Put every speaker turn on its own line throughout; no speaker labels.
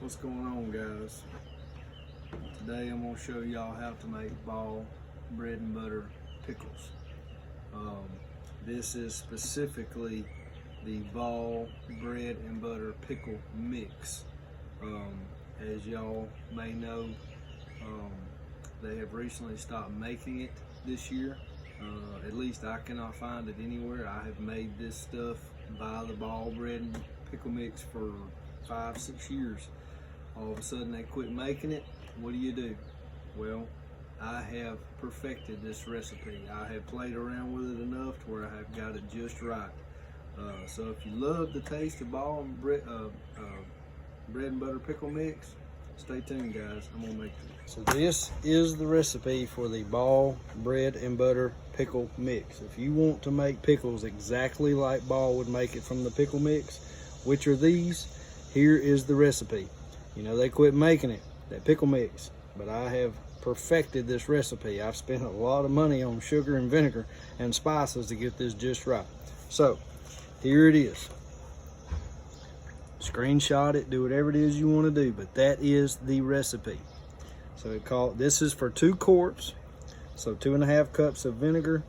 What's going on, guys? Today I'm going to show y'all how to make ball bread and butter pickles. This is specifically the ball bread and butter pickle mix. As y'all may know, they have recently stopped making it this year. At least I cannot find it anywhere. I have made this stuff by the ball bread and pickle mix for 5-6 years. All of a sudden they quit making it. What do? Well, I have perfected this recipe. I have played around with it enough to where I have got it just right. So if you love the taste of ball and bread and butter pickle mix, stay tuned, guys. I'm gonna make it. So this is the recipe for the ball bread and butter pickle mix. If you want to make pickles exactly like Ball would make it from the pickle mix, which are these, here is the recipe. You know, they quit making it, that pickle mix, but I have perfected this recipe. I've spent a lot of money on sugar and vinegar and spices to get this just right. So here it is. Screenshot it, do whatever it is you want to do, but that is the recipe. So this is for 2 quarts, so 2.5 cups of vinegar,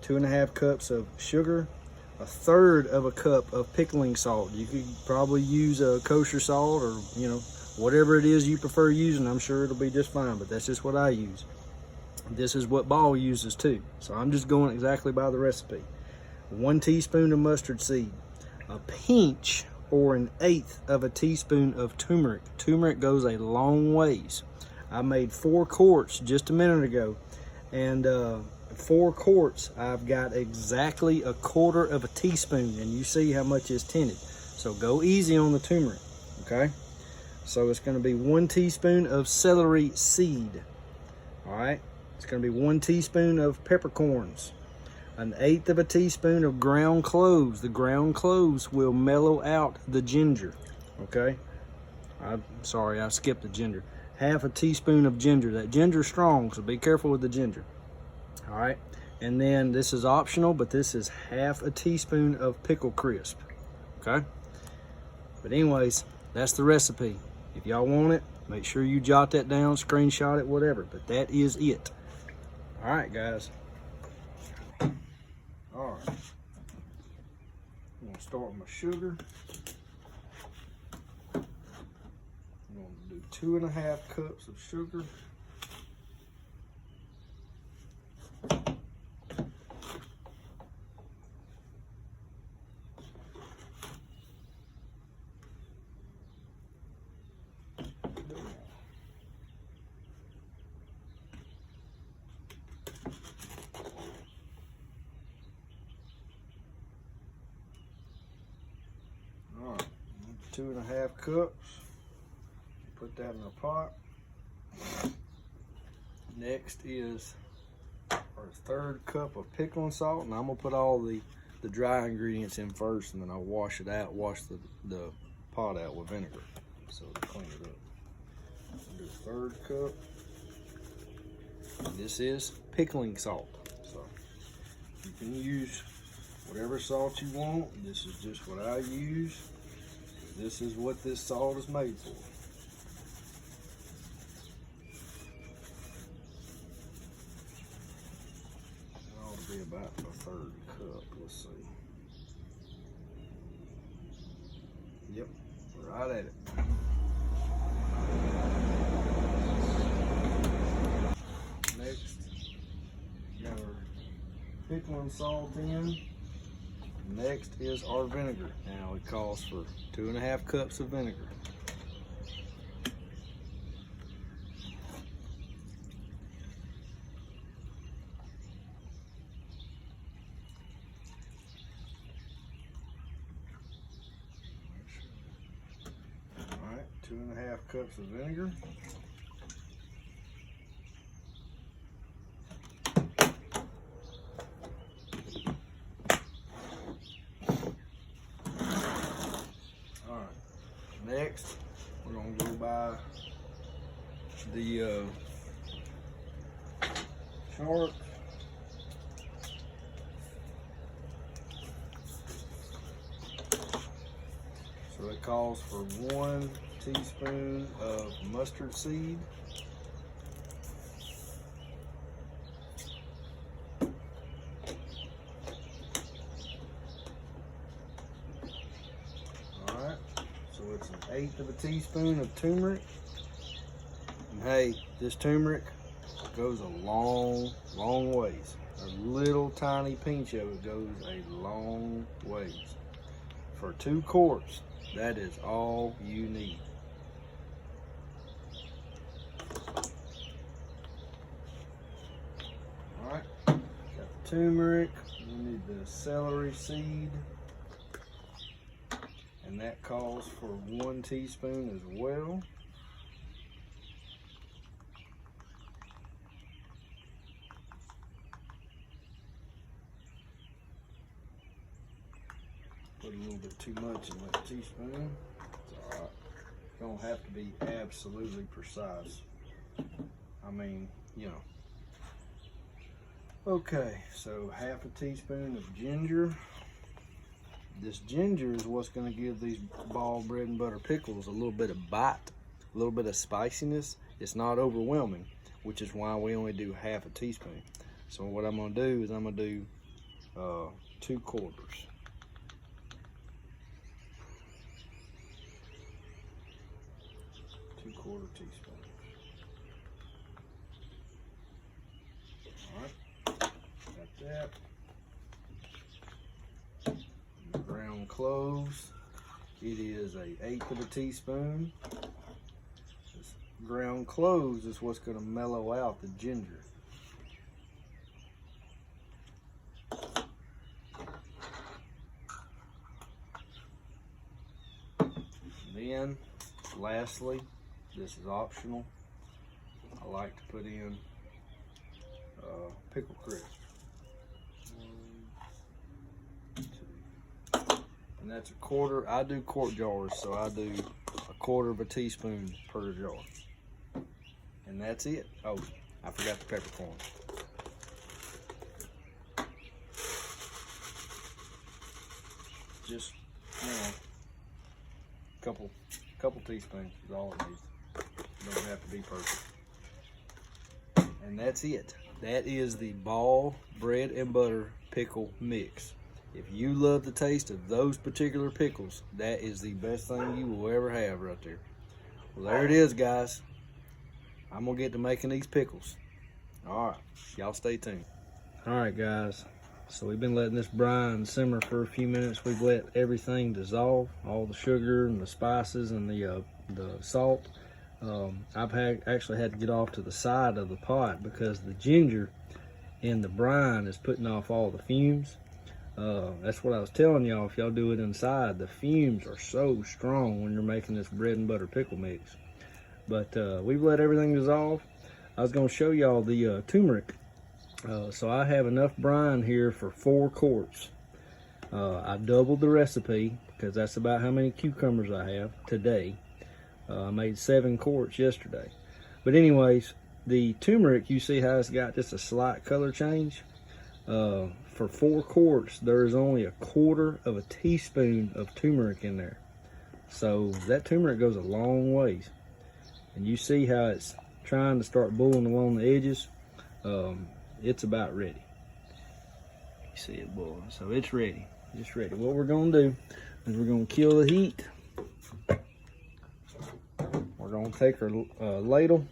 2.5 cups of sugar, 1/3 of a cup of pickling salt. You could probably use a kosher salt, or whatever it is you prefer using. I'm sure it'll be just fine, but that's just what I use. This is what Ball uses too, so I'm just going exactly by the recipe. 1 teaspoon of mustard seed, a pinch or 1/8 of a teaspoon of turmeric. Turmeric goes a long ways. I made 4 quarts just a minute ago, and 4 quarts, I've got exactly 1/4 of a teaspoon, and you see how much is tinted. So go easy on the turmeric, okay? So it's going to be 1 teaspoon of celery seed, all right? It's going to be 1 teaspoon of peppercorns, 1/8 of a teaspoon of ground cloves. The ground cloves will mellow out the ginger, okay? I'm sorry, I skipped the ginger. 1/2 teaspoon of ginger. That ginger's strong, so be careful with the ginger. All right, and then this is optional, but this is 1/2 teaspoon of pickle crisp, okay? But anyways, that's the recipe. If y'all want it, make sure you jot that down, screenshot it, whatever, but that is it. All right, guys. All right, I'm gonna start with my sugar. I'm gonna do 2.5 cups of sugar. All right, 2.5 cups. Put that in a pot. Next is our 1/3 cup of pickling salt, and I'm gonna put all the dry ingredients in first, and then I'll wash it out, wash the pot out with vinegar, so to clean it up. I'll do 1/3 cup. And this is pickling salt, so you can use whatever salt you want. This is just what I use. This is what this salt is made for. Be about 1/3 cup. Let's see. Yep, right at it. Next, got our pickling salt in. Next is our vinegar. Now it calls for 2.5 cups of vinegar. All right, 2.5 cups of vinegar. Next, we're gonna go by the shark. So it calls for 1 teaspoon of mustard seed. Alright, so it's 1/8 of a teaspoon of turmeric. And hey, this turmeric goes a long, long ways. A little tiny pinch of it goes a long ways. For 2 quarts, that is all you need. Alright, got the turmeric, we need the celery seed, and that calls for 1 teaspoon as well. Put a little bit too much in that teaspoon. It's alright. You don't have to be absolutely precise. I mean, you know. Okay, so 1/2 teaspoon of ginger. This ginger is what's going to give these ball bread and butter pickles a little bit of bite, a little bit of spiciness. It's not overwhelming, which is why we only do 1/2 teaspoon. So what I'm going to do is I'm going to do 2 quarters. 2/4 teaspoon. All right, got that. And ground cloves. It is 1/8 of a teaspoon. This ground cloves is what's going to mellow out the ginger. Then, lastly, this is optional, I like to put in pickle crisp. 1, 2, and that's 1/4. I do quart jars, so I do 1/4 of a teaspoon per jar. And that's it. Oh, I forgot the peppercorn. Just, you know, couple teaspoons is all it needs. It don't have to be perfect. And that's it. That is the ball bread and butter pickle mix. If you love the taste of those particular pickles, that is the best thing you will ever have right there. Well, there it is, guys. I'm gonna get to making these pickles. All right, y'all stay tuned. All right, guys. So we've been letting this brine simmer for a few minutes. We've let everything dissolve, all the sugar and the spices and the salt. I've actually had to get off to the side of the pot because the ginger in the brine is putting off all the fumes. That's what I was telling y'all. If y'all do it inside, the fumes are so strong when you're making this bread and butter pickle mix. But we've let everything dissolve. I was going to show y'all the turmeric. So I have enough brine here for 4 quarts. I doubled the recipe because that's about how many cucumbers I have today. I made 7 quarts yesterday. But anyways, the turmeric, you see how it's got just a slight color change? For 4 quarts, there's only 1/4 of a teaspoon of turmeric in there. So that turmeric goes a long ways. And you see how it's trying to start boiling along the edges? It's about ready. You see it boiling, so it's ready. It's ready. What we're gonna do is we're gonna kill the heat. We're gonna take our ladle.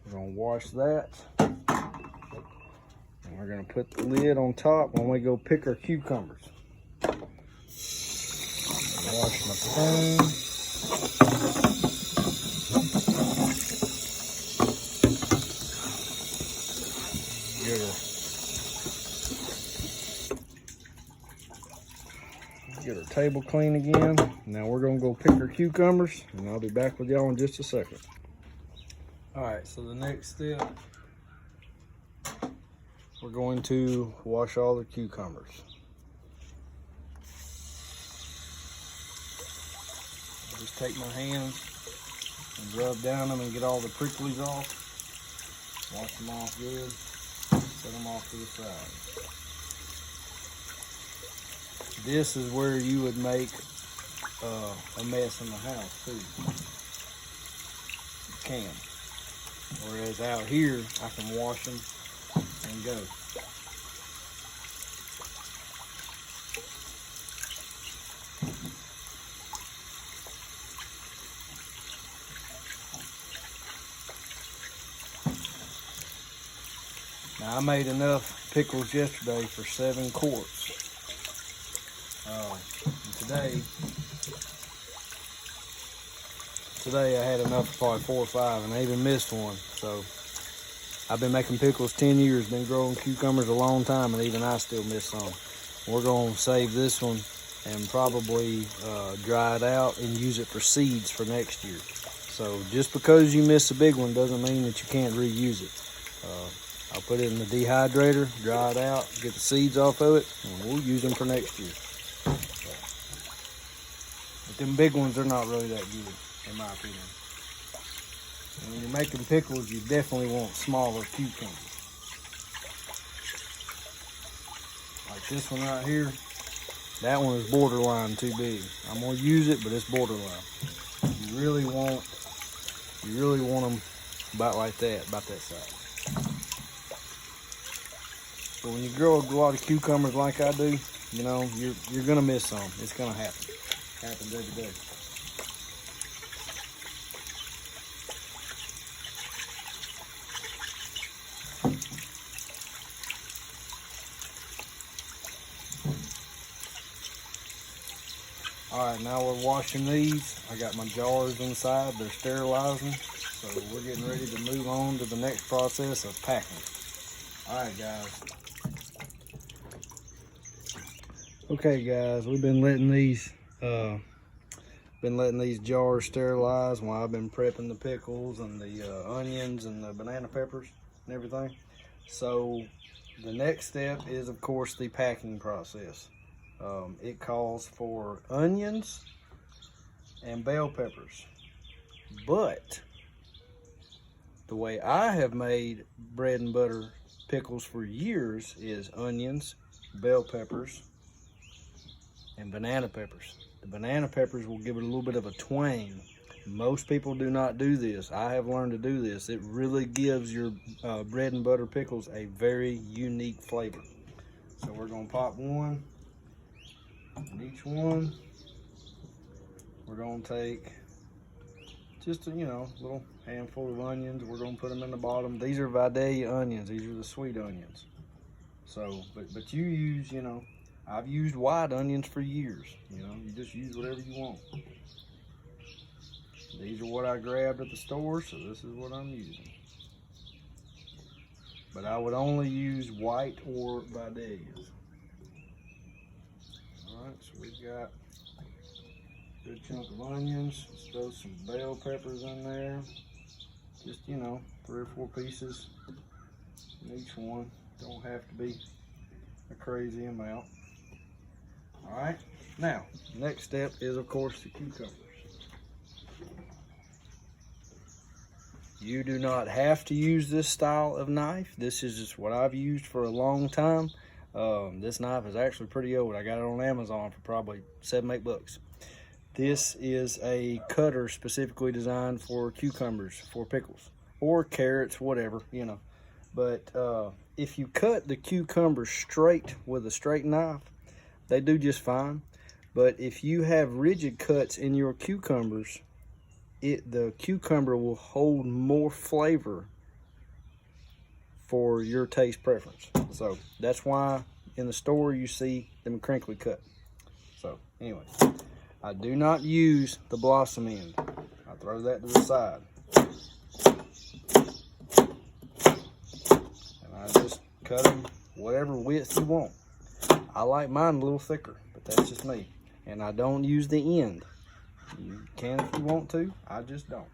We're gonna wash that. And we're gonna put the lid on top when we go pick our cucumbers. Wash my spoon. Get our table clean again. Now we're gonna go pick our cucumbers and I'll be back with y'all in just a second. All right, so the next step, we're going to wash all the cucumbers. I'll just take my hands and rub down them and get all the pricklies off. Wash them off good. Set them off to the side. This is where you would make a mess in the house too. You can. Whereas out here, I can wash them and go. Now I made enough pickles yesterday for 7 quarts. Today I had enough for probably 4 or 5, and I even missed one. So I've been making pickles 10 years, been growing cucumbers a long time, and even I still miss some. We're gonna save this one and probably dry it out and use it for seeds for next year. So just because you miss a big one doesn't mean that you can't reuse it. I'll put it in the dehydrator, dry it out, get the seeds off of it, and we'll use them for next year. But them big ones, they're not really that good, in my opinion. And when you're making pickles, you definitely want smaller cucumbers. Like this one right here, that one is borderline too big. I'm gonna use it, but it's borderline. You really want them about like that, about that size. But when you grow a lot of cucumbers like I do, you know, you're gonna miss some. It's gonna happen. Happens every day. All right, now we're washing these. I got my jars inside. They're sterilizing. So we're getting ready to move on to the next process of packing. All right, guys. Okay, guys, we've been letting these jars sterilize while I've been prepping the pickles and the onions and the banana peppers and everything. So the next step is, of course, the packing process. It calls for onions and bell peppers, but the way I have made bread and butter pickles for years is onions, bell peppers, and banana peppers. The banana peppers will give it a little bit of a twang. Most people do not do this. I have learned to do this. It really gives your bread and butter pickles a very unique flavor. So we're gonna pop one in each one. We're gonna take just a, little handful of onions. We're gonna put them in the bottom. These are Vidalia onions. These are the sweet onions. So, but you use, I've used white onions for years. You just use whatever you want. These are what I grabbed at the store, so this is what I'm using. But I would only use white or Vidalias. All right, so we've got a good chunk of onions. Let's throw some bell peppers in there. Just, 3 or 4 pieces in each one. Don't have to be a crazy amount. All right, now, next step is, of course, the cucumbers. You do not have to use this style of knife. This is just what I've used for a long time. This knife is actually pretty old. I got it on Amazon for probably $7, $8. This is a cutter specifically designed for cucumbers, for pickles, or carrots, whatever, But if you cut the cucumbers straight with a straight knife, they do just fine. But if you have rigid cuts in your cucumbers, the cucumber will hold more flavor for your taste preference. So that's why in the store you see them crinkly cut. So anyway, I do not use the blossom end. I throw that to the side. And I just cut them whatever width you want. I like mine a little thicker, but that's just me. And I don't use the end. You can if you want to, I just don't.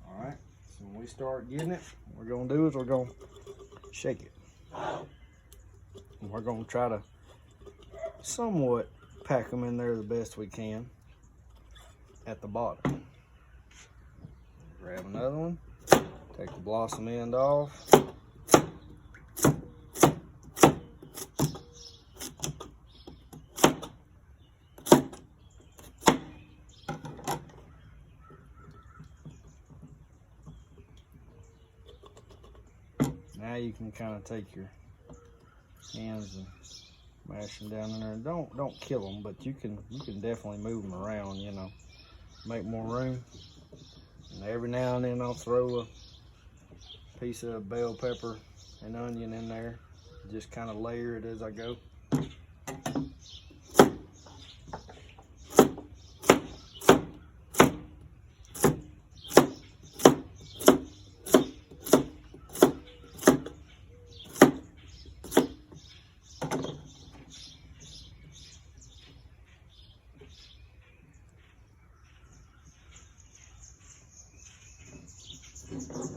All right, so when we start getting it, what we're gonna do is we're gonna shake it. And we're gonna try to somewhat pack them in there the best we can at the bottom. Grab another one, take the blossom end off. you can kind of take your hands and mash them down in there. Don't kill them, but you can definitely move them around, you know, make more room. And every now and then I'll throw a piece of bell pepper and onion in there, just kind of layer it as I go.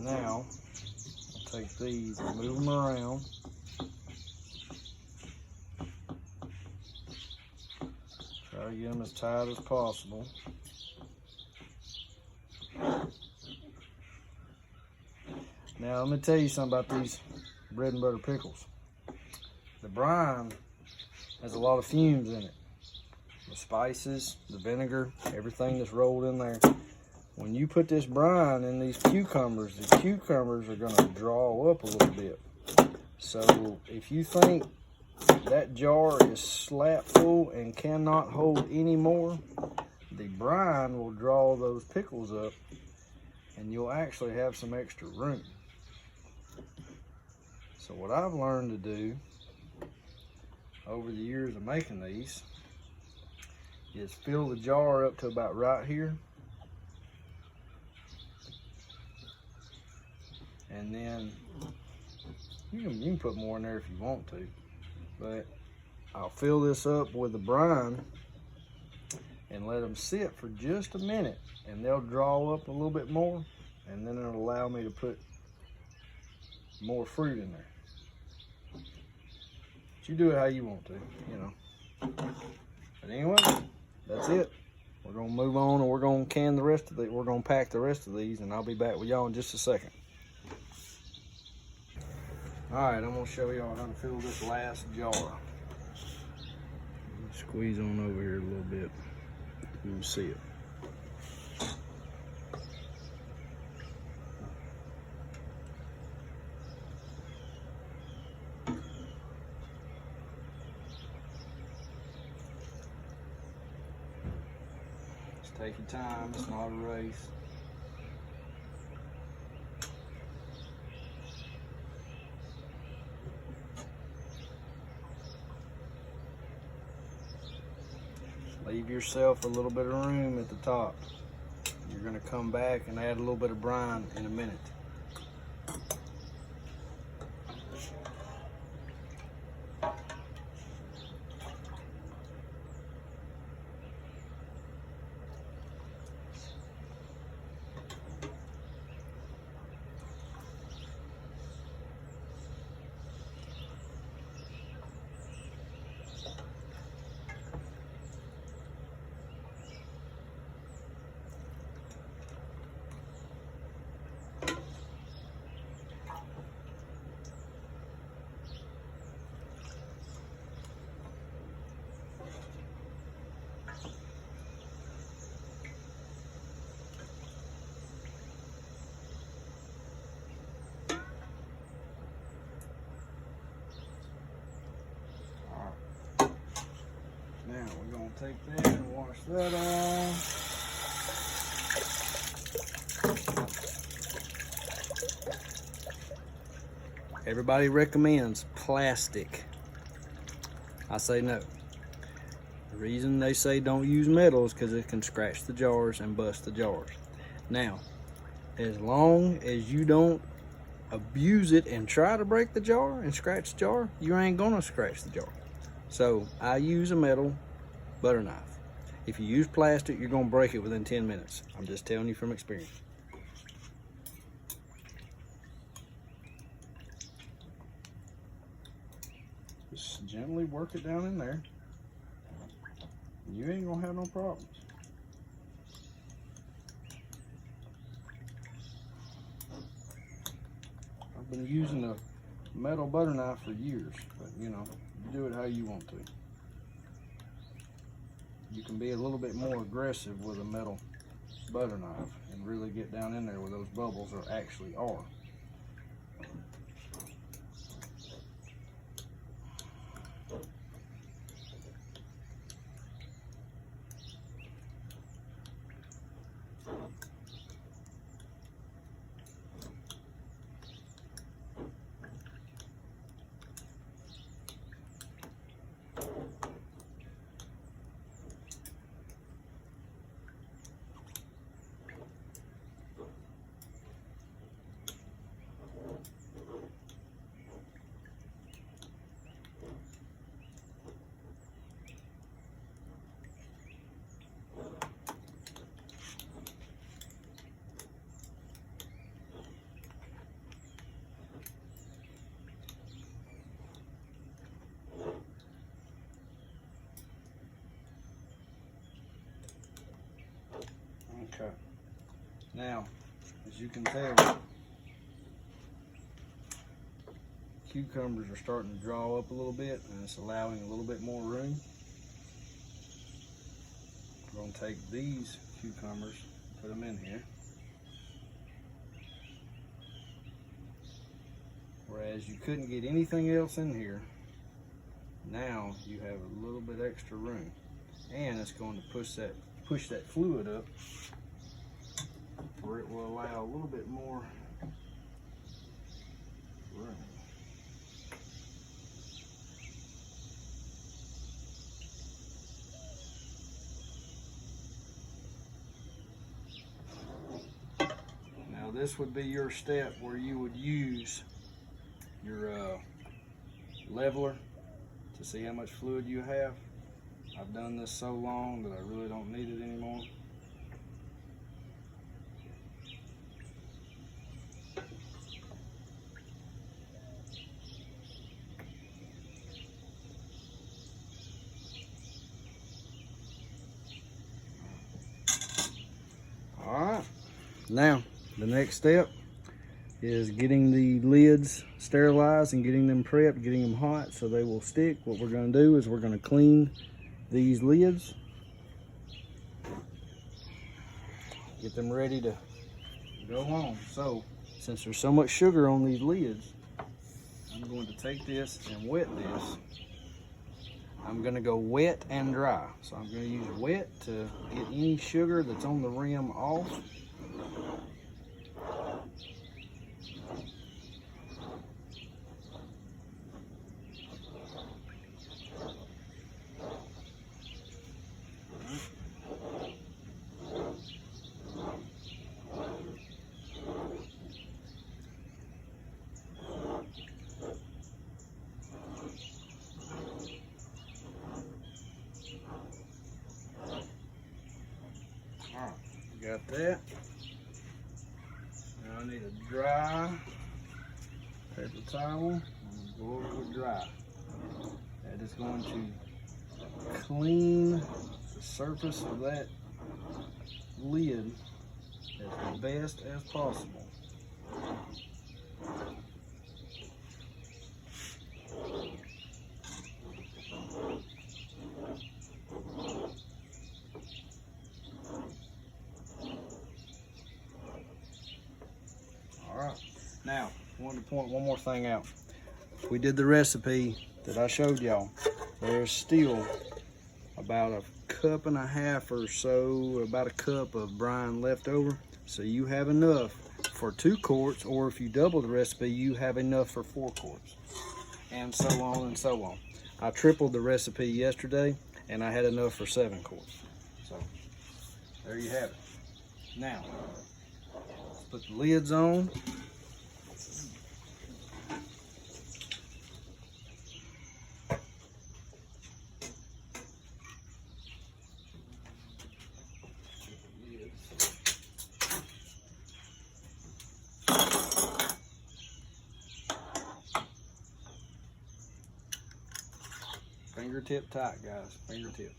Now, I'll take these and move them around. Try to get them as tight as possible. Now, let me tell you something about these bread and butter pickles. The brine has a lot of fumes in it. The spices, the vinegar, everything that's rolled in there. When you put this brine in these cucumbers, the cucumbers are going to draw up a little bit. So if you think that jar is slap full and cannot hold any more, the brine will draw those pickles up and you'll actually have some extra room. So what I've learned to do over the years of making these is fill the jar up to about right here. And then you can put more in there if you want to, but I'll fill this up with the brine and let them sit for just a minute, and they'll draw up a little bit more, and then it'll allow me to put more fruit in there. But you do it how you want to, you know. But anyway, that's it. We're gonna move on, and we're gonna can the rest of it. We're gonna pack the rest of these, and I'll be back with y'all in just a second. All right, I'm gonna show y'all how to fill this last jar. Squeeze on over here a little bit. You can see it. Just take your time, it's not a race. Leave yourself a little bit of room at the top. You're going to come back and add a little bit of brine in a minute. Now we're going to take that and wash that off. Everybody recommends plastic. I say no. The reason they say don't use metal is because it can scratch the jars and bust the jars. Now, as long as you don't abuse it and try to break the jar and scratch the jar, you ain't gonna scratch the jar. So I use a metal butter knife. If you use plastic, you're gonna break it within 10 minutes. I'm just telling you from experience. Just gently work it down in there. You ain't gonna have no problems. I've been using a metal butter knife for years, but you know, you do it how you want to. You can be a little bit more aggressive with a metal butter knife and really get down in there where those bubbles are actually are. Now, as you can tell, cucumbers are starting to draw up a little bit, and it's allowing a little bit more room. I'm going to take these cucumbers, put them in here. Whereas you couldn't get anything else in here, now you have a little bit extra room, and it's going to push that fluid up, where it will allow a little bit more room. Now this would be your step where you would use your leveler to see how much fluid you have. I've done this so long that I really don't need it anymore. All right, now the next step is getting the lids sterilized and getting them prepped, getting them hot so they will stick. What we're going to do is we're going to clean these lids, get them ready to go on. So since there's so much sugar on these lids, I'm going to take this and wet this. I'm going to go wet and dry. So I'm going to use wet to get any sugar that's on the rim off. Alright, got that. Now I need a dry paper towel. I'm going to go over with dry. That is going to clean the surface of that lid as best as possible. Now, I wanted to point one more thing out. We did the recipe that I showed y'all. There's still about a cup and a half or so, about a cup of brine left over. So you have enough for 2 quarts, or if you double the recipe, you have enough for 4 quarts. And so on and so on. I tripled the recipe yesterday, and I had enough for 7 quarts. So, there you have it. Now, let's put the lids on. Fingertip tight, guys. Fingertip.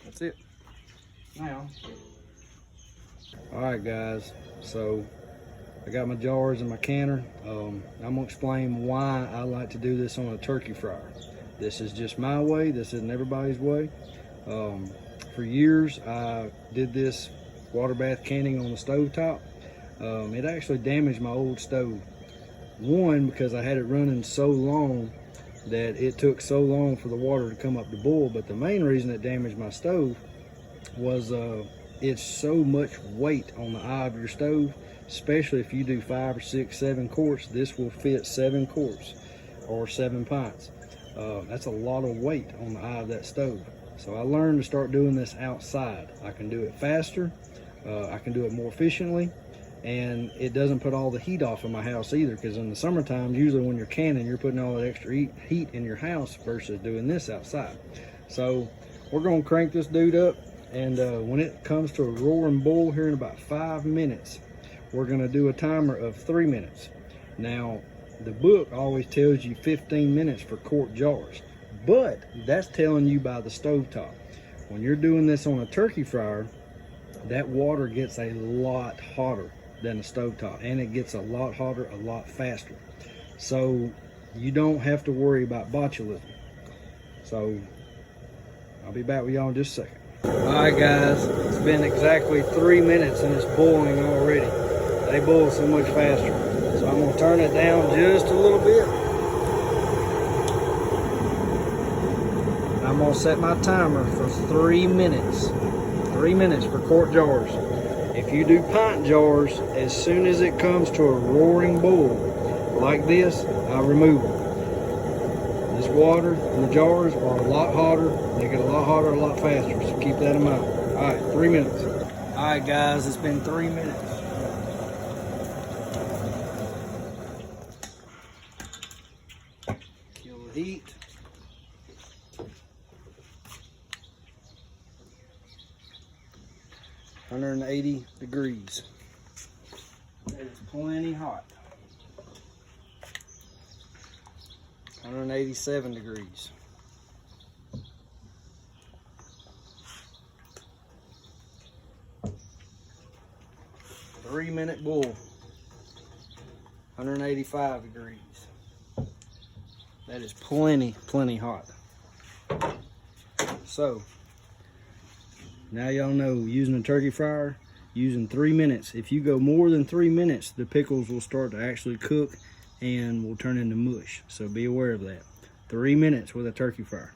That's it. Now, all right, guys. So I got my jars and my canner. I'm gonna explain why I like to do this on a turkey fryer. This is just my way. This isn't everybody's way. For years, I did this water bath canning on the stove top. It actually damaged my old stove. One, because I had it running so long that it took so long for the water to come up to boil, but the main reason it damaged my stove was it's so much weight on the eye of your stove, especially if you do 5 or 6, 7 quarts. This will fit 7 quarts or 7 pints. That's a lot of weight on the eye of that stove. So I learned to start doing this outside. I can do it faster, I can do it more efficiently, and it doesn't put all the heat off in my house either, because in the summertime, usually when you're canning, you're putting all that extra heat in your house versus doing this outside. So we're gonna crank this dude up, and when it comes to a roaring boil here in about 5 minutes, we're gonna do a timer of 3 minutes. Now, the book always tells you 15 minutes for quart jars, but that's telling you by the stovetop. When you're doing this on a turkey fryer, that water gets a lot hotter than a stovetop, and it gets a lot hotter a lot faster. So you don't have to worry about botulism. So I'll be back with y'all in just a second. All right, guys, it's been exactly 3 minutes and it's boiling already. They boil so much faster. So I'm gonna turn it down just a little bit. I'm gonna set my timer for 3 minutes. 3 minutes for quart jars. If you do pint jars, as soon as it comes to a roaring boil like this, I remove them. This water in the jars are a lot hotter. They get a lot hotter a lot faster, so keep that in mind. All right, 3 minutes. All right, guys, it's been 3 minutes. Kill the heat. (180 degrees). That is plenty hot. 187 degrees. Three-minute boil. 185 degrees. That is plenty hot. So now y'all know, using a turkey fryer, using 3 minutes. If you go more than 3 minutes, the pickles will start to actually cook and will turn into mush. So be aware of that. 3 minutes with a turkey fryer.